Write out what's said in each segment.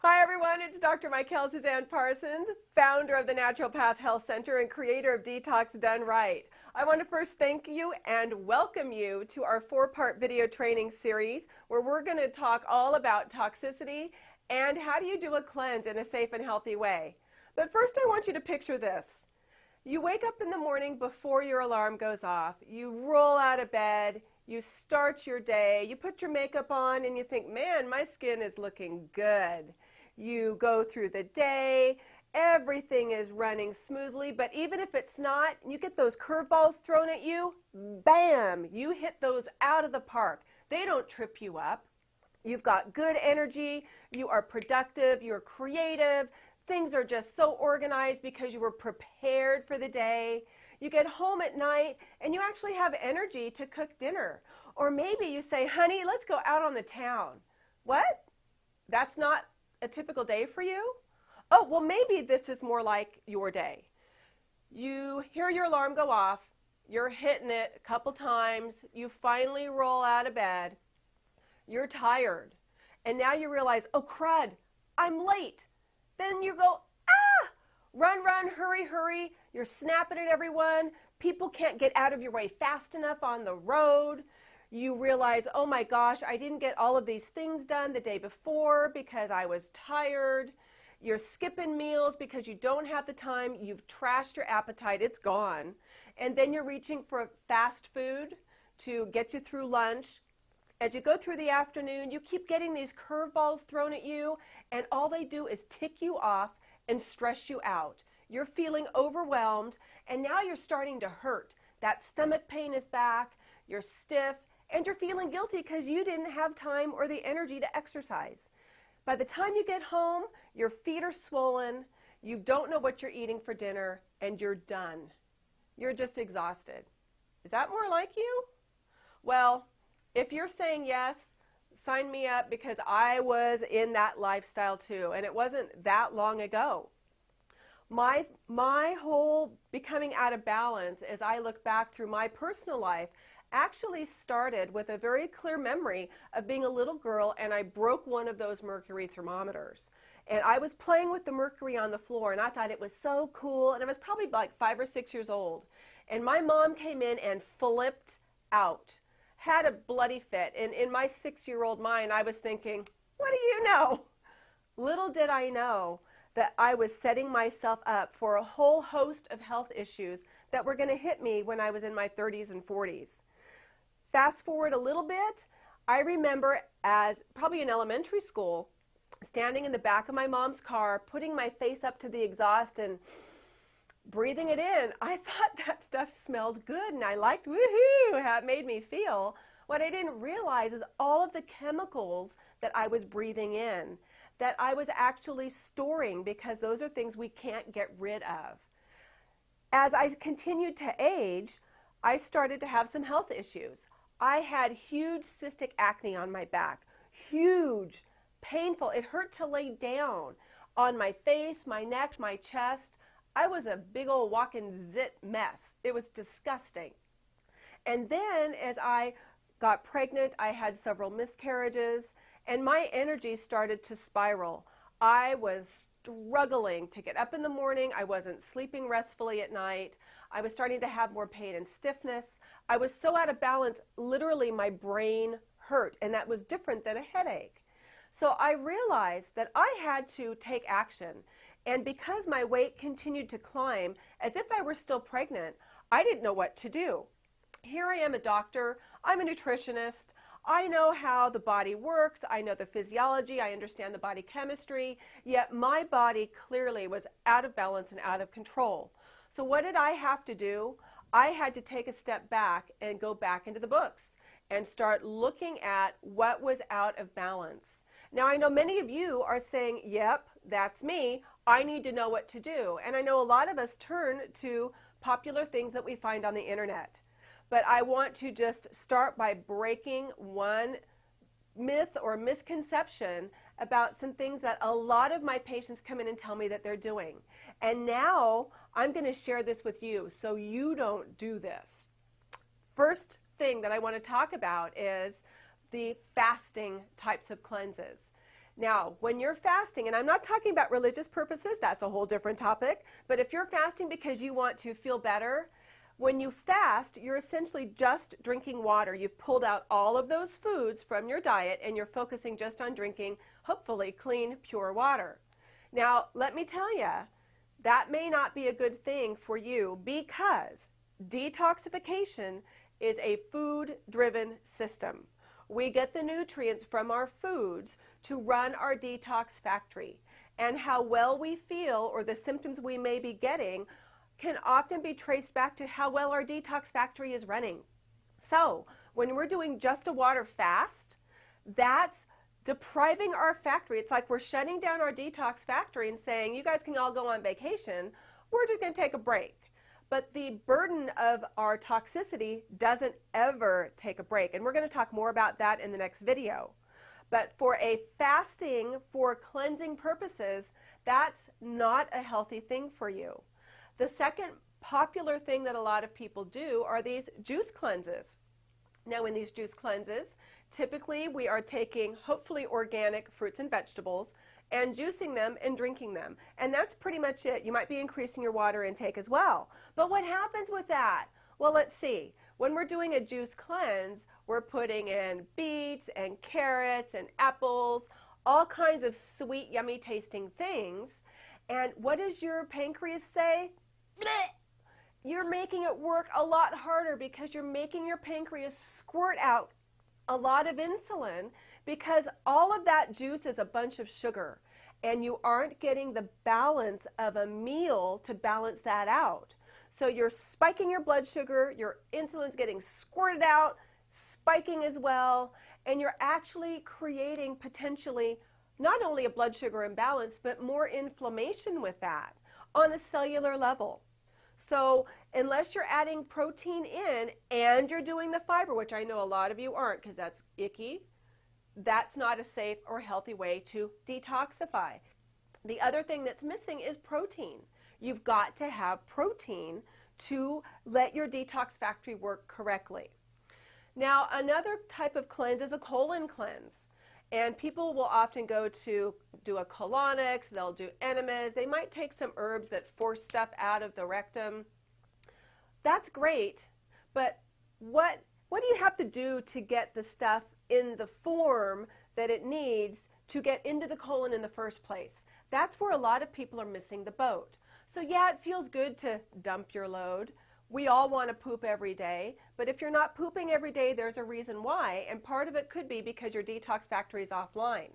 Hi everyone, it's Dr. Michael Suzanne Parsons, founder of the Natural Path Health Center and creator of Detox Done Right. I want to first thank you and welcome you to our 4-part video training series where we're going to talk all about toxicity and how do you do a cleanse in a safe and healthy way. But first I want you to picture this. You wake up in the morning before your alarm goes off, you roll out of bed, you start your day, you put your makeup on and you think, man, my skin is looking good. You go through the day, everything is running smoothly, but even if it's not, you get those curveballs thrown at you, bam, you hit those out of the park. They don't trip you up. You've got good energy, you are productive, you're creative, things are just so organized because you were prepared for the day. You get home at night and you actually have energy to cook dinner. Or maybe you say, honey, let's go out on the town. What? That's not a typical day for you? Oh, well, maybe this is more like your day. You hear your alarm go off, you're hitting it a couple times, you finally roll out of bed, you're tired, and now you realize, oh crud, I'm late. Then you go, ah, run, run, hurry, hurry. You're snapping at everyone. People can't get out of your way fast enough on the road. You realize, oh my gosh, I didn't get all of these things done the day before because I was tired. You're skipping meals because you don't have the time. You've trashed your appetite. It's gone. And then you're reaching for fast food to get you through lunch. As you go through the afternoon, you keep getting these curveballs thrown at you, and all they do is tick you off and stress you out. You're feeling overwhelmed, and now you're starting to hurt. That stomach pain is back, you're stiff, and you're feeling guilty because you didn't have time or the energy to exercise. By the time you get home, your feet are swollen, you don't know what you're eating for dinner, and you're done. You're just exhausted. Is that more like you? Well, if you're saying yes, sign me up because I was in that lifestyle too, and it wasn't that long ago. My whole becoming out of balance as I look back through my personal life actually started with a very clear memory of being a little girl, and I broke one of those mercury thermometers. And I was playing with the mercury on the floor, and I thought it was so cool, and I was probably like 5 or 6 years old. And my mom came in and flipped out, had a bloody fit, and in my 6-year-old mind I was thinking, what do you know? Little did I know that I was setting myself up for a whole host of health issues that were going to hit me when I was in my 30s and 40s. Fast forward a little bit, I remember as probably in elementary school, standing in the back of my mom's car, putting my face up to the exhaust and breathing it in. I thought that stuff smelled good and I liked, woohoo, how it made me feel. What I didn't realize is all of the chemicals that I was breathing in, that I was actually storing, because those are things we can't get rid of. As I continued to age, I started to have some health issues. I had huge cystic acne on my back, huge, painful. It hurt to lay down on my face, my neck, my chest. I was a big old walking zit mess. It was disgusting. And then as I got pregnant, I had several miscarriages, and my energy started to spiral. I was struggling to get up in the morning. I wasn't sleeping restfully at night. I was starting to have more pain and stiffness. I was so out of balance, literally my brain hurt, and that was different than a headache. So I realized that I had to take action. And because my weight continued to climb, as if I were still pregnant, I didn't know what to do. Here I am, a doctor, I'm a nutritionist, I know how the body works, I know the physiology, I understand the body chemistry, yet my body clearly was out of balance and out of control. So what did I have to do? I had to take a step back and go back into the books and start looking at what was out of balance. Now I know many of you are saying, yep, that's me, I need to know what to do. And I know a lot of us turn to popular things that we find on the internet. But I want to just start by breaking one myth or misconception about some things that a lot of my patients come in and tell me that they're doing. And now I'm going to share this with you so you don't do this. First thing that I want to talk about is the fasting types of cleanses. Now, when you're fasting, and I'm not talking about religious purposes, that's a whole different topic, but if you're fasting because you want to feel better, when you fast, you're essentially just drinking water. You've pulled out all of those foods from your diet and you're focusing just on drinking, hopefully, clean, pure water. Now, let me tell you, that may not be a good thing for you because detoxification is a food-driven system. We get the nutrients from our foods to run our detox factory. And how well we feel or the symptoms we may be getting can often be traced back to how well our detox factory is running. So when we're doing just a water fast, that's depriving our factory. It's like we're shutting down our detox factory and saying, you guys can all go on vacation. We're just going to take a break. But the burden of our toxicity doesn't ever take a break. And we're going to talk more about that in the next video. But for a fasting for cleansing purposes, that's not a healthy thing for you. The second popular thing that a lot of people do are these juice cleanses. Now in these juice cleanses, typically we are taking hopefully organic fruits and vegetables and juicing them and drinking them. And that's pretty much it. You might be increasing your water intake as well. But what happens with that? Well, let's see. When we're doing a juice cleanse, we're putting in beets and carrots and apples, all kinds of sweet, yummy tasting things. And what does your pancreas say? Blech! You're making it work a lot harder because you're making your pancreas squirt out a lot of insulin because all of that juice is a bunch of sugar and you aren't getting the balance of a meal to balance that out. So you're spiking your blood sugar, your insulin's getting squirted out, spiking as well, and you're actually creating potentially not only a blood sugar imbalance, but more inflammation with that on a cellular level. So unless you're adding protein in and you're doing the fiber, which I know a lot of you aren't because that's icky, that's not a safe or healthy way to detoxify. The other thing that's missing is protein. You've got to have protein to let your detox factory work correctly. Now, another type of cleanse is a colon cleanse. And people will often go to do a colonics, they'll do enemas, they might take some herbs that force stuff out of the rectum. That's great, but what do you have to do to get the stuff in the form that it needs to get into the colon in the first place? That's where a lot of people are missing the boat. So yeah, it feels good to dump your load. We all want to poop every day, but if you're not pooping every day, there's a reason why, and part of it could be because your detox factory is offline.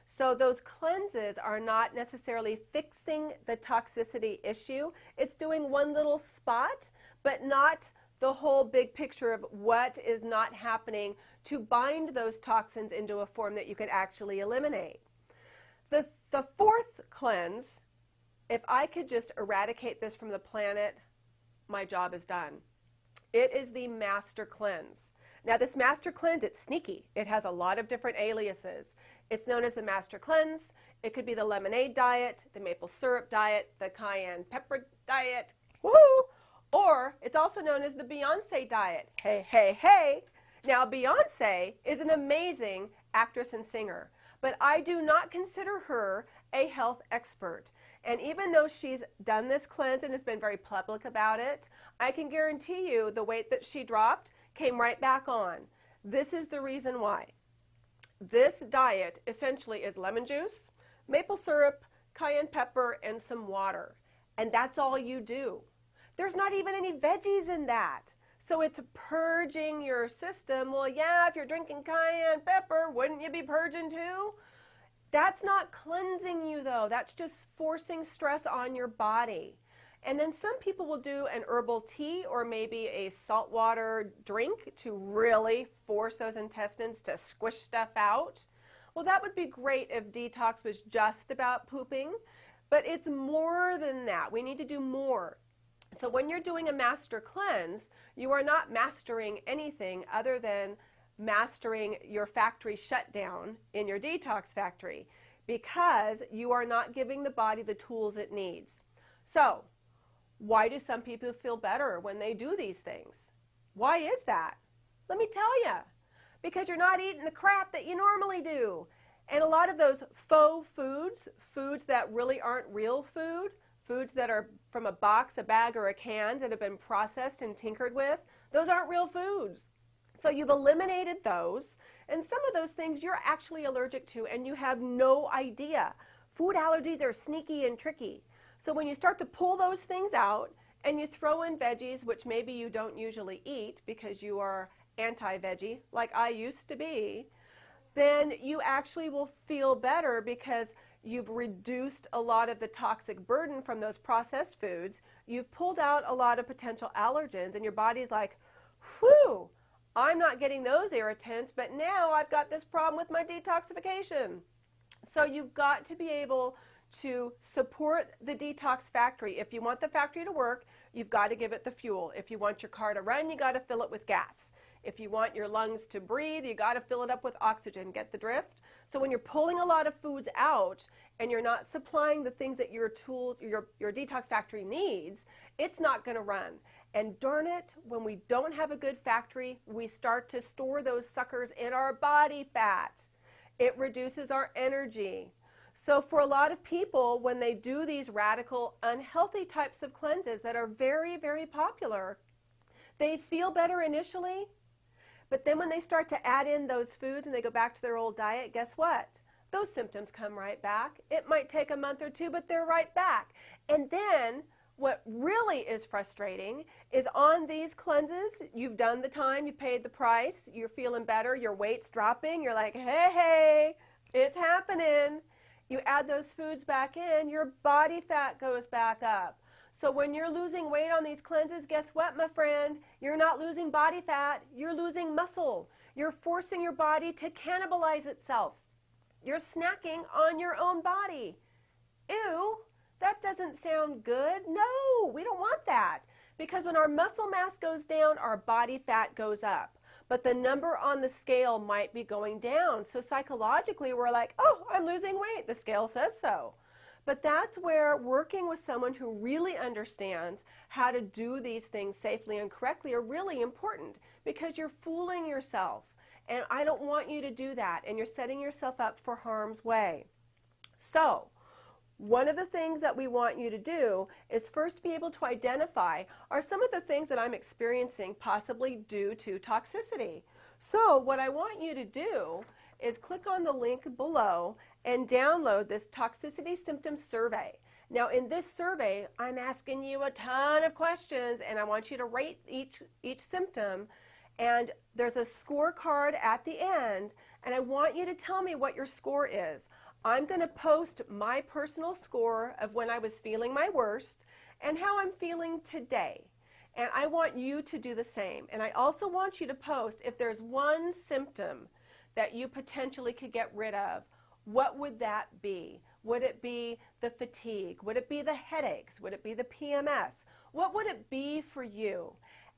So those cleanses are not necessarily fixing the toxicity issue. It's doing one little spot, but not the whole big picture of what is not happening to bind those toxins into a form that you could actually eliminate. The fourth cleanse, if I could just eradicate this from the planet, my job is done. It is the master cleanse. Now this master cleanse, it's sneaky. It has a lot of different aliases. It's known as the master cleanse. It could be the lemonade diet, the maple syrup diet, the cayenne pepper diet, woo! Or it's also known as the Beyonce diet. Hey, hey, hey. Now Beyonce is an amazing actress and singer, but I do not consider her a health expert. And even though she's done this cleanse and has been very public about it, I can guarantee you the weight that she dropped came right back on. This is the reason why. This diet essentially is lemon juice, maple syrup, cayenne pepper, and some water. And that's all you do. There's not even any veggies in that. So it's purging your system. Well, yeah, if you're drinking cayenne pepper, wouldn't you be purging too? That's not cleansing you though. That's just forcing stress on your body. And then some people will do an herbal tea or maybe a saltwater drink to really force those intestines to squish stuff out. Well, that would be great if detox was just about pooping, but it's more than that. We need to do more. So when you're doing a master cleanse, you are not mastering anything other than mastering your factory shutdown in your detox factory because you are not giving the body the tools it needs. So why do some people feel better when they do these things? Why is that? Let me tell you. Because you're not eating the crap that you normally do. And a lot of those faux foods, foods that really aren't real food, foods that are from a box, a bag, or a can that have been processed and tinkered with, those aren't real foods. So you've eliminated those, and some of those things you're actually allergic to and you have no idea. Food allergies are sneaky and tricky. So when you start to pull those things out and you throw in veggies, which maybe you don't usually eat because you are anti-veggie, like I used to be, then you actually will feel better because you've reduced a lot of the toxic burden from those processed foods. You've pulled out a lot of potential allergens, and your body's like, whew, I'm not getting those irritants, but now I've got this problem with my detoxification. So you've got to be able to support the detox factory. If you want the factory to work, you've got to give it the fuel. If you want your car to run, you got to fill it with gas. If you want your lungs to breathe, you got to fill it up with oxygen. Get the drift? So when you're pulling a lot of foods out and you're not supplying the things that your detox factory needs, it's not going to run. And darn it, when we don't have a good factory, we start to store those suckers in our body fat. It reduces our energy. So for a lot of people, when they do these radical, unhealthy types of cleanses that are very, very popular, they feel better initially, but then when they start to add in those foods and they go back to their old diet, guess what? Those symptoms come right back. It might take a month or two, but they're right back. And then what really is frustrating is on these cleanses, you've done the time, you paid the price, you're feeling better, your weight's dropping, you're like, hey, it's happening. You add those foods back in, your body fat goes back up. So when you're losing weight on these cleanses, guess what, my friend? You're not losing body fat, you're losing muscle. You're forcing your body to cannibalize itself. You're snacking on your own body. Ew, that doesn't sound good. No, we don't want that. Because when our muscle mass goes down, our body fat goes up. But the number on the scale might be going down. So psychologically, we're like, oh, I'm losing weight. The scale says so. But that's where working with someone who really understands how to do these things safely and correctly are really important, because you're fooling yourself. And I don't want you to do that. And you're setting yourself up for harm's way. So one of the things that we want you to do is first be able to identify, are some of the things that I'm experiencing possibly due to toxicity? So what I want you to do is click on the link below and download this toxicity symptoms survey. Now in this survey, I'm asking you a ton of questions and I want you to rate each symptom, and there's a scorecard at the end, and I want you to tell me what your score is. I'm going to post my personal score of when I was feeling my worst and how I'm feeling today. And I want you to do the same. And I also want you to post if there's one symptom that you potentially could get rid of, what would that be? Would it be the fatigue? Would it be the headaches? Would it be the PMS? What would it be for you?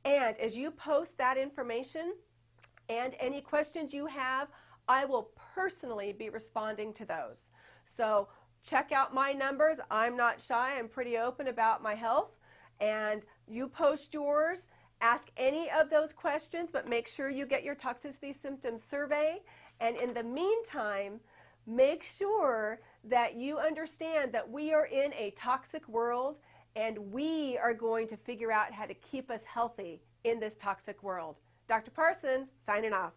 And as you post that information and any questions you have, I will personally be responding to those. So check out my numbers. I'm not shy. I'm pretty open about my health. And you post yours. Ask any of those questions, but make sure you get your toxicity symptoms survey. And in the meantime, make sure that you understand that we are in a toxic world, and we are going to figure out how to keep us healthy in this toxic world. Dr. Parsons, signing off.